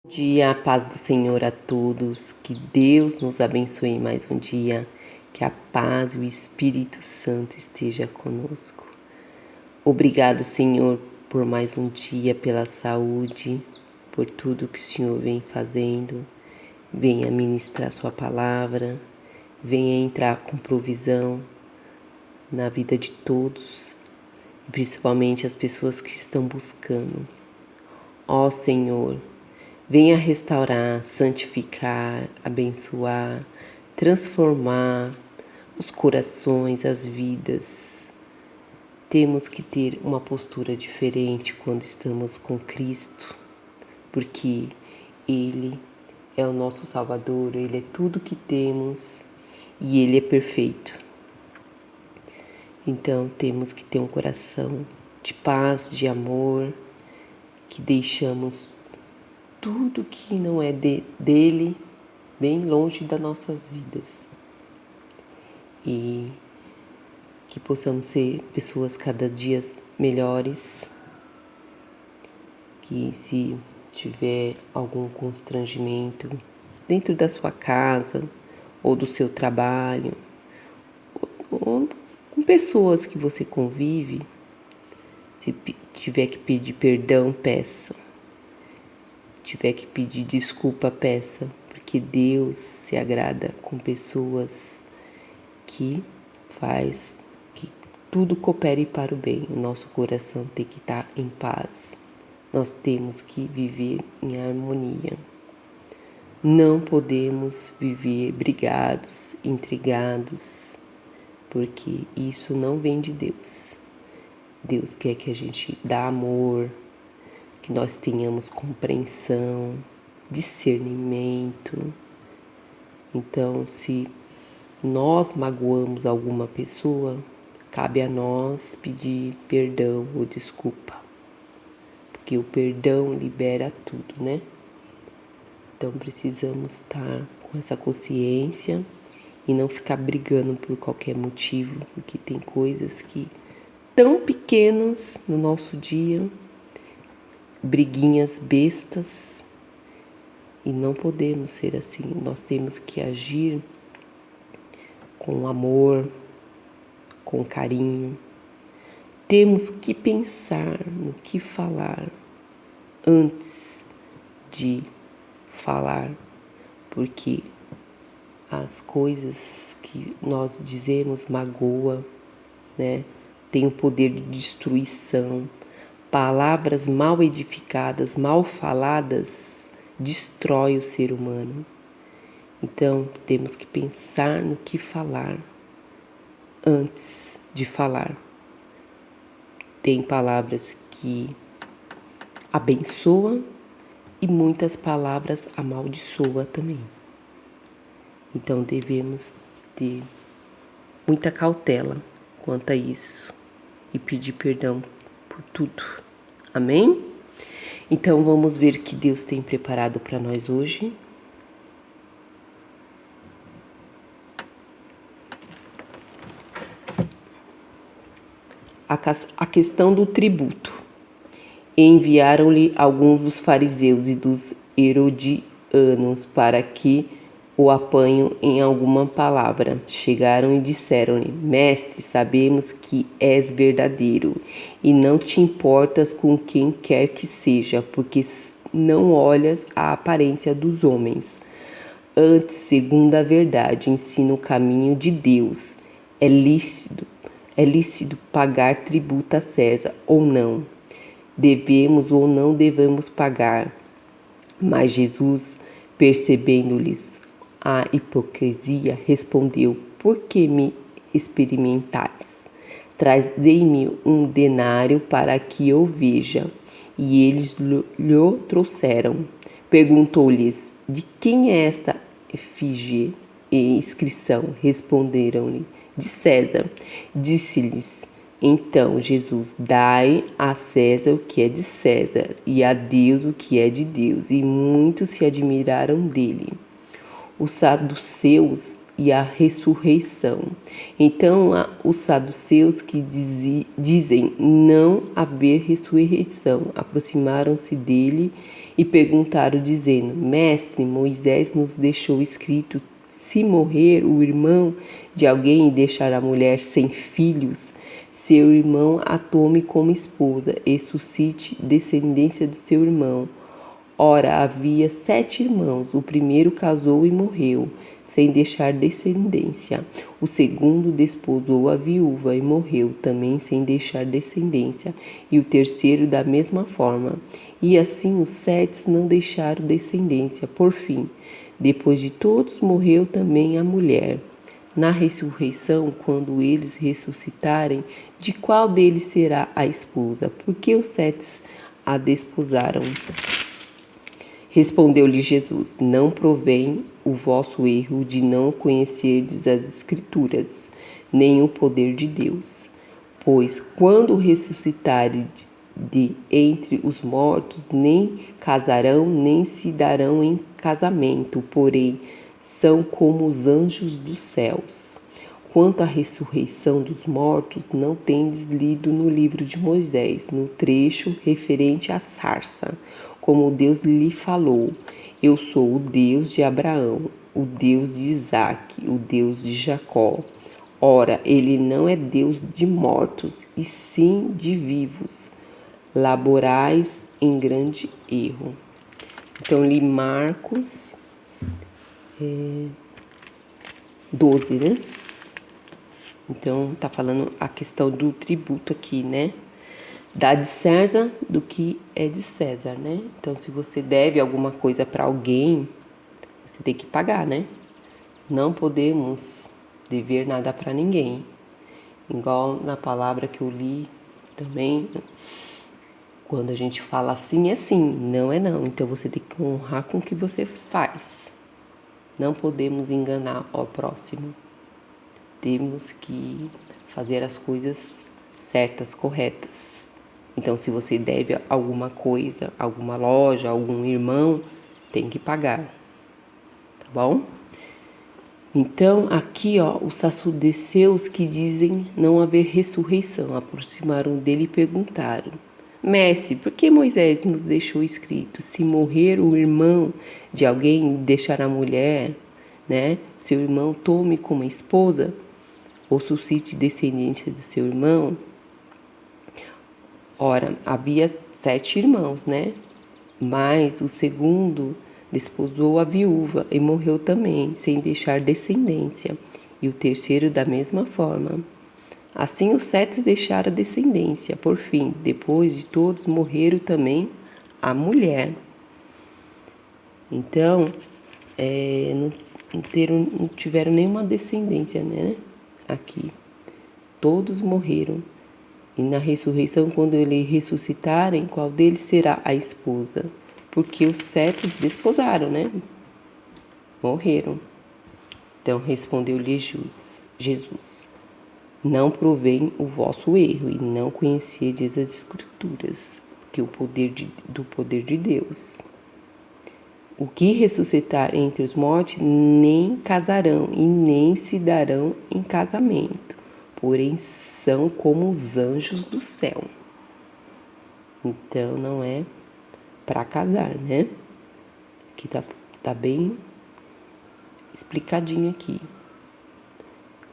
Dia, a paz do Senhor a todos, que Deus nos abençoe mais um dia, que a paz e o Espírito Santo esteja conosco. Obrigado, Senhor, por mais um dia, pela saúde, por tudo que o Senhor vem fazendo. Venha ministrar sua palavra, venha entrar com provisão na vida de todos, principalmente as pessoas que estão buscando. Ó Senhor, venha restaurar, santificar, abençoar, transformar os corações, as vidas. Temos que ter uma postura diferente quando estamos com Cristo, porque Ele é o nosso Salvador, Ele é tudo que temos e Ele é perfeito. Então temos que ter um coração de paz, de amor, que deixamos tudo que não é dele bem longe das nossas vidas. E que possamos ser pessoas cada dia melhores. Que se tiver algum constrangimento dentro da sua casa ou do seu trabalho, ou com pessoas que você convive, se tiver que pedir perdão, peça. Tiver que pedir desculpa, peça, porque Deus se agrada com pessoas que faz que tudo coopere para o bem. O nosso coração tem que estar em paz. Nós temos que viver em harmonia. Não podemos viver brigados, intrigados, porque isso não vem de Deus. Deus quer que a gente dá amor, que nós tenhamos compreensão, discernimento. Então, se nós magoamos alguma pessoa, cabe a nós pedir perdão ou desculpa, porque o perdão libera tudo, né? Então, precisamos estar com essa consciência e não ficar brigando por qualquer motivo, porque tem coisas que tão pequenas no nosso dia, briguinhas bestas, e não podemos ser assim. Nós temos que agir com amor, com carinho. Temos que pensar no que falar antes de falar, porque as coisas que nós dizemos magoa, né? Tem o poder de destruição. Palavras mal edificadas, mal faladas, destrói o ser humano. Então, temos que pensar no que falar antes de falar. Tem palavras que abençoam e muitas palavras amaldiçoam também. Então, devemos ter muita cautela quanto a isso e pedir perdão por tudo. Amém? Então vamos ver o que Deus tem preparado para nós hoje. A questão do tributo. Enviaram-lhe alguns dos fariseus e dos herodianos para que o apanhem em alguma palavra. Chegaram e disseram-lhe: Mestre, sabemos que és verdadeiro e não te importas com quem quer que seja, porque não olhas a aparência dos homens. Antes, segundo a verdade, ensina o caminho de Deus. É lícito pagar tributo a César ou não? Devemos ou não devemos pagar? Mas Jesus, percebendo-lhes a hipocrisia, respondeu: Por que me experimentais? Trazei-me um denário para que eu veja. E eles lhe trouxeram. Perguntou-lhes: De quem é esta efígie e inscrição? Responderam-lhe: De César. Disse-lhes então Jesus: Dai a César o que é de César e a Deus o que é de Deus. E muitos se admiraram dele. Os saduceus e a ressurreição. Então, os saduceus que dizem não haver ressurreição aproximaram-se dele e perguntaram, dizendo: Mestre, Moisés nos deixou escrito: se morrer o irmão de alguém e deixar a mulher sem filhos, seu irmão a tome como esposa e suscite descendência do seu irmão. Ora, havia 7 irmãos. O primeiro casou e morreu, sem deixar descendência. O segundo desposou a viúva e morreu, também sem deixar descendência. E o terceiro da mesma forma. E assim os 7 não deixaram descendência. Por fim, depois de todos, morreu também a mulher. Na ressurreição, quando eles ressuscitarem, de qual deles será a esposa? Porque os 7 a desposaram. Respondeu-lhe Jesus: não provém o vosso erro de não conhecerdes as Escrituras, nem o poder de Deus. Pois quando ressuscitarem de entre os mortos, nem casarão, nem se darão em casamento, porém são como os anjos dos céus. Quanto à ressurreição dos mortos, não tendes lido no livro de Moisés, no trecho referente à sarça, como Deus lhe falou: eu sou o Deus de Abraão, o Deus de Isaque, o Deus de Jacó. Ora, ele não é Deus de mortos, e sim de vivos. Laborais em grande erro. Então, li Marcos 12, né? Então, tá falando a questão do tributo aqui, né? Dá de César do que é de César, né? Então, se você deve alguma coisa para alguém, você tem que pagar, né? Não podemos dever nada para ninguém. Igual na palavra que eu li também, quando a gente fala assim, é sim, não é não. Então, você tem que honrar com o que você faz. Não podemos enganar ao próximo. Temos que fazer as coisas certas, corretas. Então, se você deve alguma coisa, alguma loja, algum irmão, tem que pagar, tá bom? Então, aqui, ó, os sacerdotes que dizem não haver ressurreição aproximaram dele e perguntaram: Mestre, por que Moisés nos deixou escrito: se morrer o irmão de alguém, deixar a mulher, né, seu irmão tome como esposa, ou suscite descendência do seu irmão? Ora, havia 7 irmãos, né? Mas o segundo desposou a viúva e morreu também, sem deixar descendência. E o terceiro da mesma forma. Assim os 7 deixaram descendência. Por fim, depois de todos, morreram também a mulher. Então, não tiveram nenhuma descendência, né? Aqui. Todos morreram. E na ressurreição, quando eles ressuscitarem, qual deles será a esposa? Porque os 7 desposaram, né? Morreram. Então respondeu-lhe Jesus: não provém o vosso erro e não conhecedes as Escrituras, que do poder de Deus. O que ressuscitar entre os mortos nem casarão e nem se darão em casamento, porém são como os anjos do céu. Então não é para casar, né? Aqui tá bem explicadinho aqui.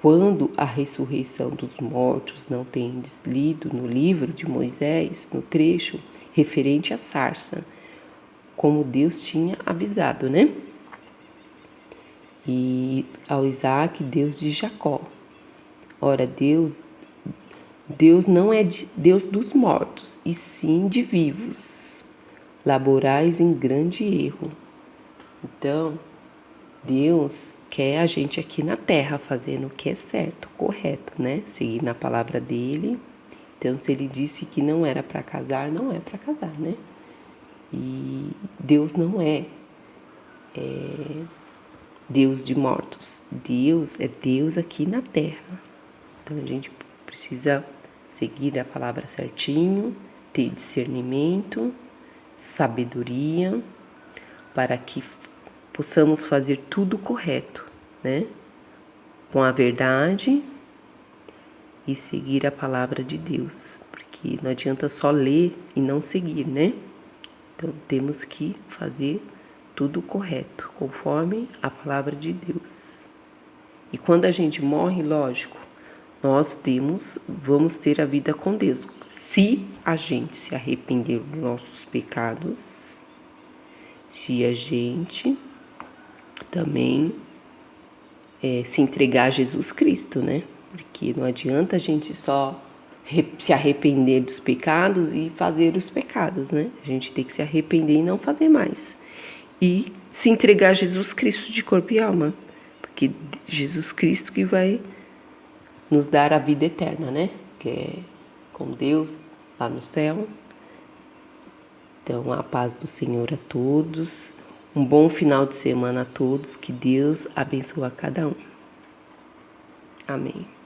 Quando a ressurreição dos mortos não tendes lido no livro de Moisés, no trecho referente à sarça, como Deus tinha avisado, né? E ao Isaque, Deus de Jacó. Ora, Deus não é Deus dos mortos, e sim de vivos. Laborais em grande erro. Então, Deus quer a gente aqui na terra fazendo o que é certo, correto, né? Seguir na palavra dele. Então, se ele disse que não era para casar, não é para casar, né? E Deus não é Deus de mortos. Deus é Deus aqui na terra. Então, a gente precisa seguir a palavra certinho, ter discernimento, sabedoria, para que possamos fazer tudo correto, né? Com a verdade e seguir a palavra de Deus. Porque não adianta só ler e não seguir, né? Então, temos que fazer tudo correto, conforme a palavra de Deus. E quando a gente morre, lógico, vamos ter a vida com Deus. Se a gente se arrepender dos nossos pecados, se a gente também se entregar a Jesus Cristo, né? Porque não adianta a gente só se arrepender dos pecados e fazer os pecados, né? A gente tem que se arrepender e não fazer mais. E se entregar a Jesus Cristo de corpo e alma. Porque Jesus Cristo que vai nos dar a vida eterna, né? Que é com Deus lá no céu. Então, a paz do Senhor a todos. Um bom final de semana a todos. Que Deus abençoe a cada um. Amém.